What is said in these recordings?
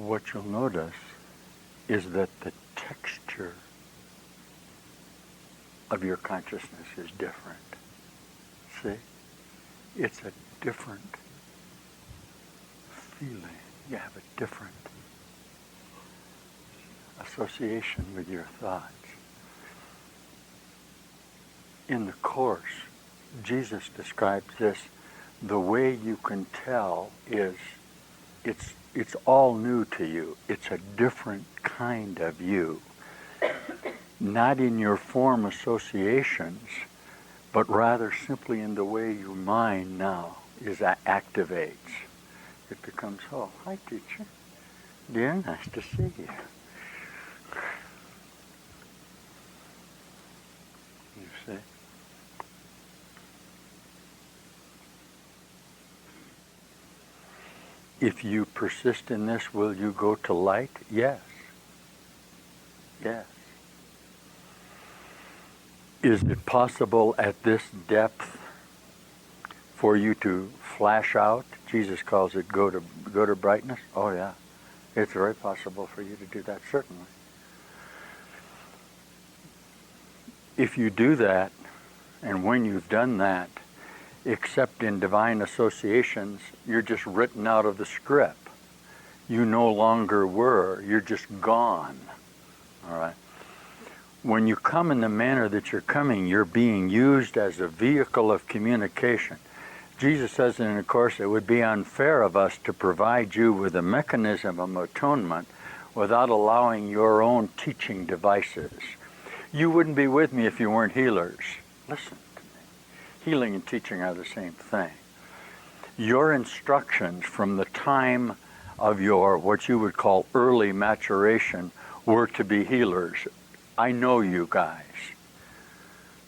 what you'll notice is that the texture of your consciousness is different. See? It's a different feeling. You have a different association with your thoughts. In the Course, Jesus describes this. The way you can tell is it's all new to you. It's a different kind of you. Not in your form associations, but rather simply in the way your mind now activates. It becomes, oh, hi teacher. Dear, nice to see you. You see? If you persist in this, will you go to light? Yes. Yes. Is it possible at this depth for you to flash out? Jesus calls it go to brightness. Oh yeah. It's very possible for you to do that, certainly. If you do that, and when you've done that, except in divine associations, you're just written out of the script. You no longer were, you're just gone. All right? When you come in the manner that you're coming, you're being used as a vehicle of communication. Jesus says in the Course, it would be unfair of us to provide you with a mechanism of atonement without allowing your own teaching devices. You wouldn't be with me if you weren't healers. Listen to me. Healing and teaching are the same thing. Your instructions from the time of your, what you would call early maturation, were to be healers. I know you guys.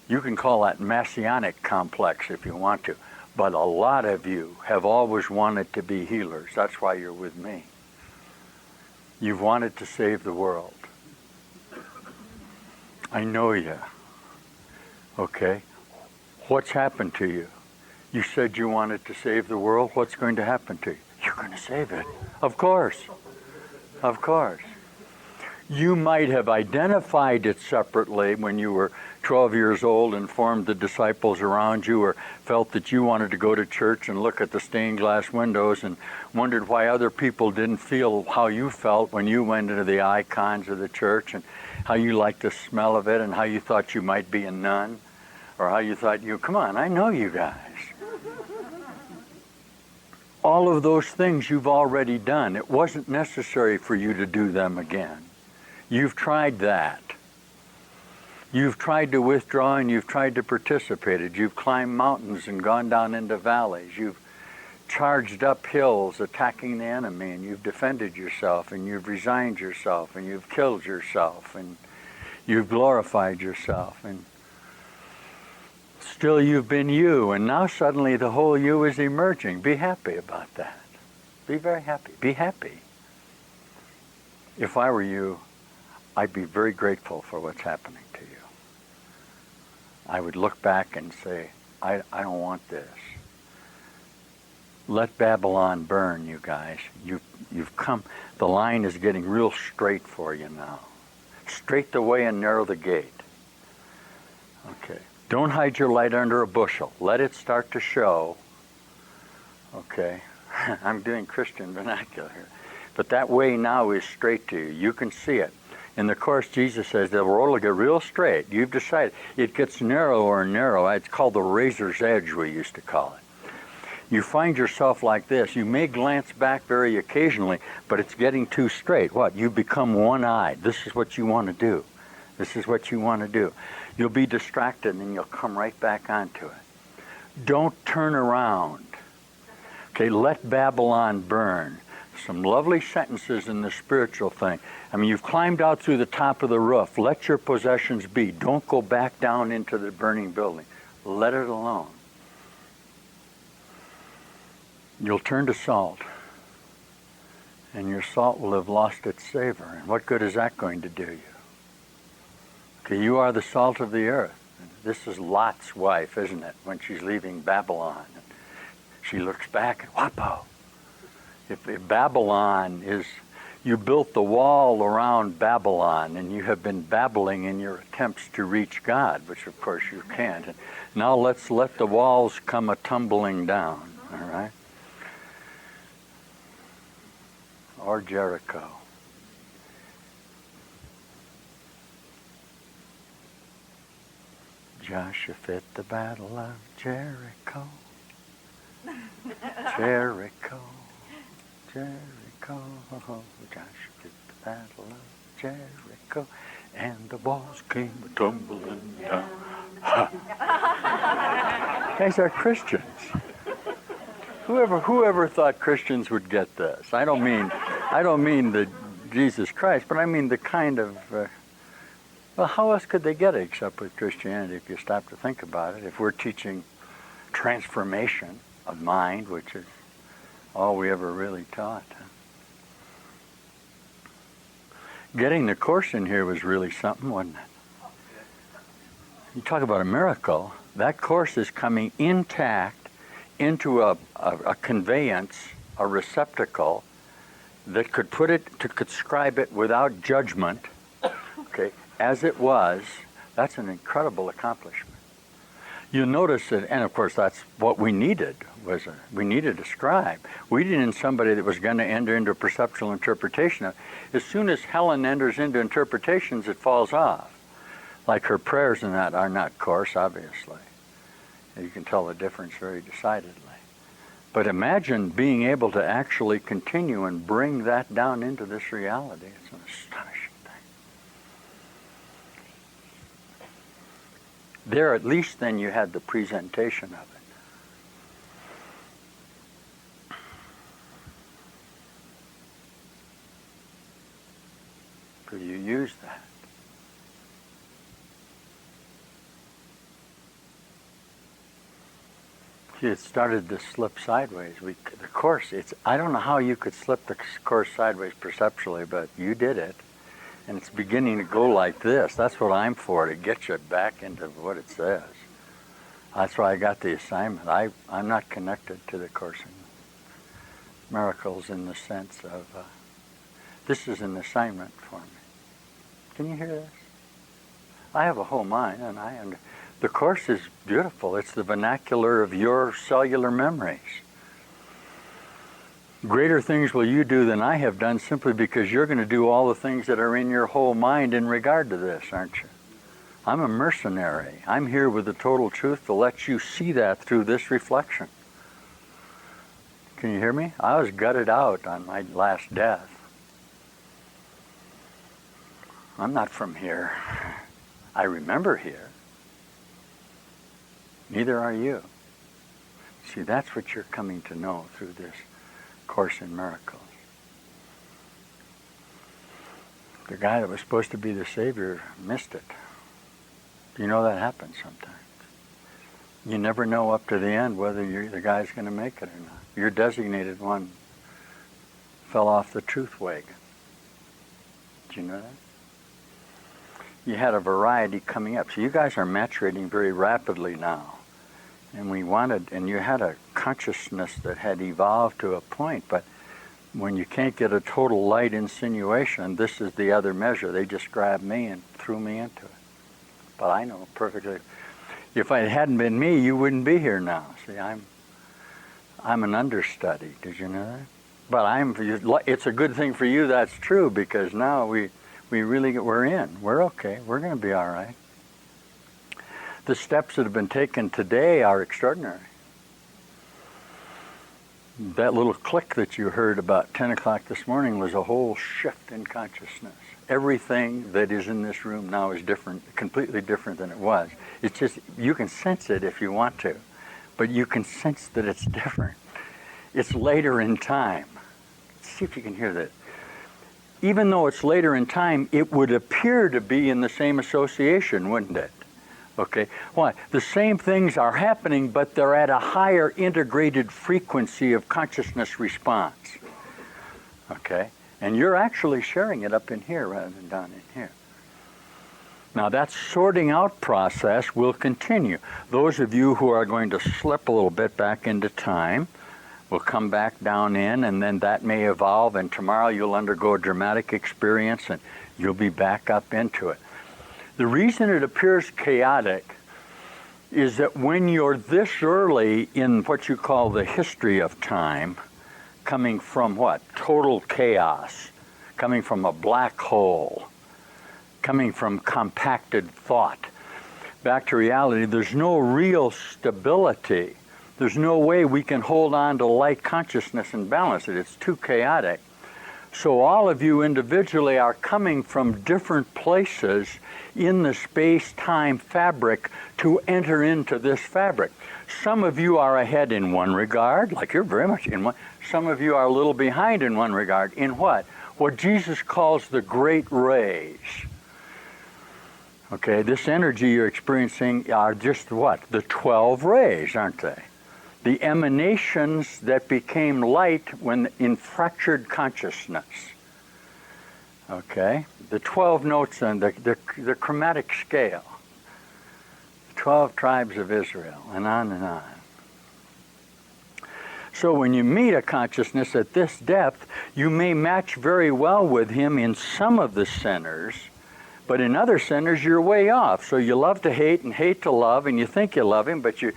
You can call that messianic complex if you want to, but a lot of you have always wanted to be healers. That's why you're with me. You've wanted to save the world. I know you. Okay? What's happened to you? You said you wanted to save the world. What's going to happen to you? You're going to save it. Of course. Of course. You might have identified it separately when you were 12 years old and formed the disciples around you, or felt that you wanted to go to church and look at the stained glass windows and wondered why other people didn't feel how you felt when you went into the icons of the church, and how you liked the smell of it, and how you thought you might be a nun, or how you thought come on, I know you guys. All of those things you've already done. It wasn't necessary for you to do them again. You've tried that. You've tried to withdraw and you've tried to participate. You've climbed mountains and gone down into valleys. You've charged up hills attacking the enemy, and you've defended yourself, and you've resigned yourself, and you've killed yourself, and you've glorified yourself, and still you've been you, and now suddenly the whole you is emerging. Be happy about that. Be very happy. Be happy. If I were you, I'd be very grateful for what's happening to you. I would look back and say, I don't want this. Let Babylon burn, you guys. You've come, the line is getting real straight for you now. Straight the way and narrow the gate. Okay. Don't hide your light under a bushel. Let it start to show. Okay. I'm doing Christian vernacular here. But that way now is straight to you. You can see it. In the Course, Jesus says the road will get real straight. You've decided. It gets narrower and narrower. It's called the razor's edge, we used to call it. You find yourself like this. You may glance back very occasionally, but it's getting too straight. What? You become one-eyed. This is what you want to do. This is what you want to do. You'll be distracted, and then you'll come right back onto it. Don't turn around. Okay, let Babylon burn. Some lovely sentences in the spiritual thing. I mean, you've climbed out through the top of the roof. Let your possessions be. Don't go back down into the burning building. Let it alone. You'll turn to salt, and your salt will have lost its savor. And what good is that going to do you? Okay, you are the salt of the earth. This is Lot's wife, isn't it, when she's leaving Babylon. She looks back and, whoppo. If Babylon is, You built the wall around Babylon, and you have been babbling in your attempts to reach God, which of course you can't. And now let's let the walls come a-tumbling down, all right? Or Jericho. Joshua fit the battle of Jericho. Jericho, Jericho. Joshua fit the battle of Jericho, and the walls came tumbling down. Guys are Christians. Whoever thought Christians would get this? I don't mean the Jesus Christ, but I mean the kind of. Well, how else could they get it except with Christianity if you stop to think about it? If we're teaching transformation of mind, which is all we ever really taught. Getting the Course in here was really something, wasn't it? You talk about a miracle. That Course is coming intact into a conveyance, a receptacle that could could scribe it without judgment, okay, as it was. That's an incredible accomplishment. You'll notice that, and of course that's what we needed, we needed a scribe. We needed somebody that was going to enter into perceptual interpretation. As soon as Helen enters into interpretations, it falls off. Like her prayers and that are not Course, obviously. You can tell the difference very decidedly. But imagine being able to actually continue and bring that down into this reality. It's an astonishing thing. There, at least then, you had the presentation of it. So you use that. See, it started to slip sideways. The Course, I don't know how you could slip the Course sideways perceptually, but you did it. And it's beginning to go like this. That's what I'm for, to get you back into what it says. That's why I got the assignment. I'm not connected to the Course in Miracles in the sense of, this is an assignment for me. Can you hear this? I have a whole mind, and the Course is beautiful. It's the vernacular of your cellular memories. Greater things will you do than I have done, simply because you're going to do all the things that are in your whole mind in regard to this, aren't you? I'm a mercenary. I'm here with the total truth to let you see that through this reflection. Can you hear me? I was gutted out on my last death. I'm not from here. I remember here. Neither are you. See, that's what you're coming to know through this Course in Miracles. The guy that was supposed to be the Savior missed it. You know that happens sometimes. You never know up to the end whether the guy's going to make it or not. Your designated one fell off the truth wagon. Did you know that? You had a variety coming up. So you guys are maturating very rapidly now. And you had a consciousness that had evolved to a point, but when you can't get a total light insinuation, this is the other measure. They just grabbed me and threw me into it. But I know perfectly. If it hadn't been me, you wouldn't be here now. See, I'm an understudy. Did you know that? But it's a good thing for you that's true, because now we're in. We're okay. We're going to be all right. The steps that have been taken today are extraordinary. That little click that you heard about 10 o'clock this morning was a whole shift in consciousness. Everything that is in this room now is different, completely different than it was. It's just, you can sense it if you want to, but you can sense that it's different. It's later in time. Let's see if you can hear that. Even though it's later in time, it would appear to be in the same association, wouldn't it? Okay, why? The same things are happening, but they're at a higher integrated frequency of consciousness response. Okay, and you're actually sharing it up in here rather than down in here. Now that sorting out process will continue. Those of you who are going to slip a little bit back into time will come back down in, and then that may evolve, and tomorrow you'll undergo a dramatic experience and you'll be back up into it. The reason it appears chaotic is that when you're this early in what you call the history of time, coming from what? Total chaos, coming from a black hole, coming from compacted thought, back to reality, there's no real stability. There's no way we can hold on to light consciousness and balance it. It's too chaotic. So all of you individually are coming from different places in the space-time fabric to enter into this fabric. Some of you are ahead in one regard, like you're very much in one. Some of you are a little behind in one regard. In what? What Jesus calls the great rays. Okay, this energy you're experiencing are just what? The 12 rays, aren't they? The emanations that became light when in fractured consciousness. Okay, the 12 notes on the chromatic scale, the 12 tribes of Israel, and on and on. So when you meet a consciousness at this depth, you may match very well with him in some of the centers, but in other centers, you're way off. So you love to hate and hate to love, and you think you love him, but you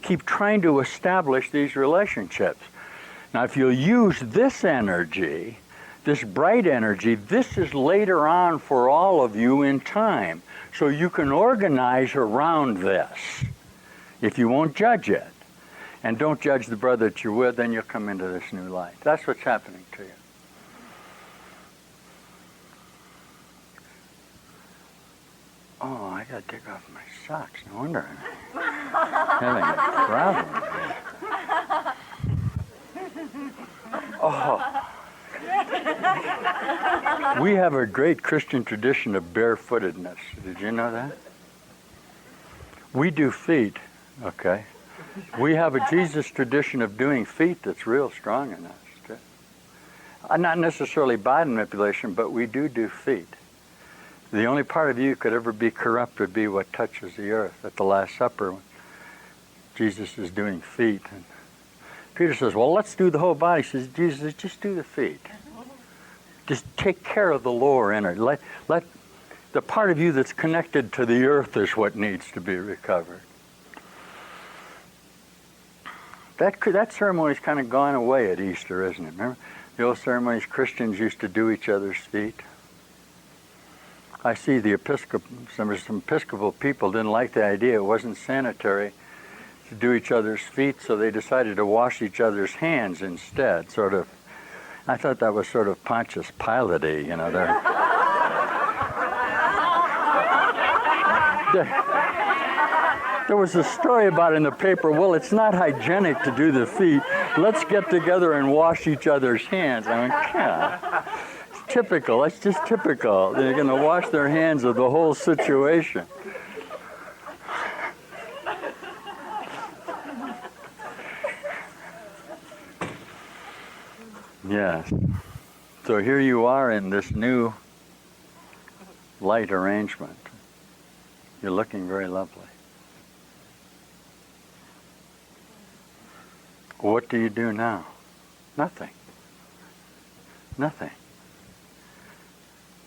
keep trying to establish these relationships. Now, if you'll use this energy, this bright energy, this is later on for all of you in time. So you can organize around this if you won't judge it. And don't judge the brother that you're with, then you'll come into this new light. That's what's happening to you. Oh, I got to take off my socks. No wonder I'm having a problem. Oh. We have a great Christian tradition of barefootedness. Did you know that? We do feet, okay? We have a Jesus tradition of doing feet that's real strong in us, too. Not necessarily body manipulation, but we do feet. The only part of you could ever be corrupt would be what touches the earth. At the Last Supper, when Jesus is doing feet. And Peter says, well, let's do the whole body. He says, Jesus, just do the feet. Just take care of the lower energy. Let the part of you that's connected to the earth is what needs to be recovered. That ceremony's kind of gone away at Easter, isn't it? Remember the old ceremonies Christians used to do each other's feet? I see some Episcopal people didn't like the idea. It wasn't sanitary to do each other's feet, so they decided to wash each other's hands instead. Sort of, I thought that was sort of Pontius Pilate-y, you know. There was a story about it in the paper, well, it's not hygienic to do the feet. Let's get together and wash each other's hands. I went, yeah. Typical. That's just typical. They're going to wash their hands of the whole situation. Yes. So here you are in this new light arrangement. You're looking very lovely. What do you do now? Nothing. Nothing.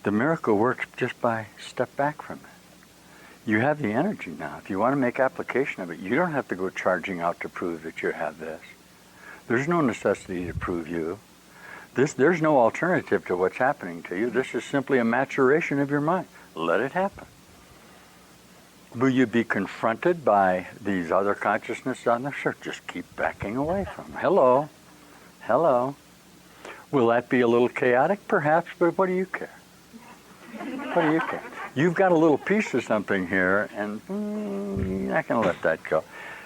The miracle works just by step back from it. You have the energy now. If you want to make application of it, you don't have to go charging out to prove that you have this. There's no necessity to prove you. There's no alternative to what's happening to you. This is simply a maturation of your mind. Let it happen. Will you be confronted by these other consciousnesses on there? Sure, just keep backing away from them. Hello. Hello. Will that be a little chaotic? Perhaps, but what do you care? What do you care? You've got a little piece of something here, and you're not going to let that go.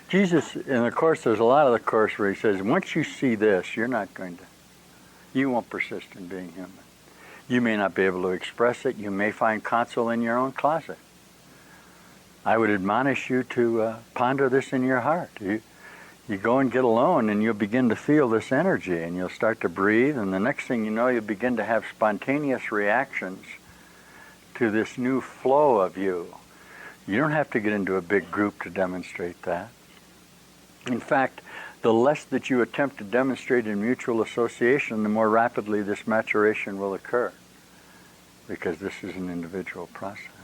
Jesus, in the Course, there's a lot of the Course where he says, once you see this, you won't persist in being human. You may not be able to express it. You may find counsel in your own closet. I would admonish you to ponder this in your heart. You go and get alone, and you'll begin to feel this energy, and you'll start to breathe, and the next thing you know, you'll begin to have spontaneous reactions to this new flow of you. You don't have to get into a big group to demonstrate that. In fact, the less that you attempt to demonstrate in mutual association, the more rapidly this maturation will occur, because this is an individual process.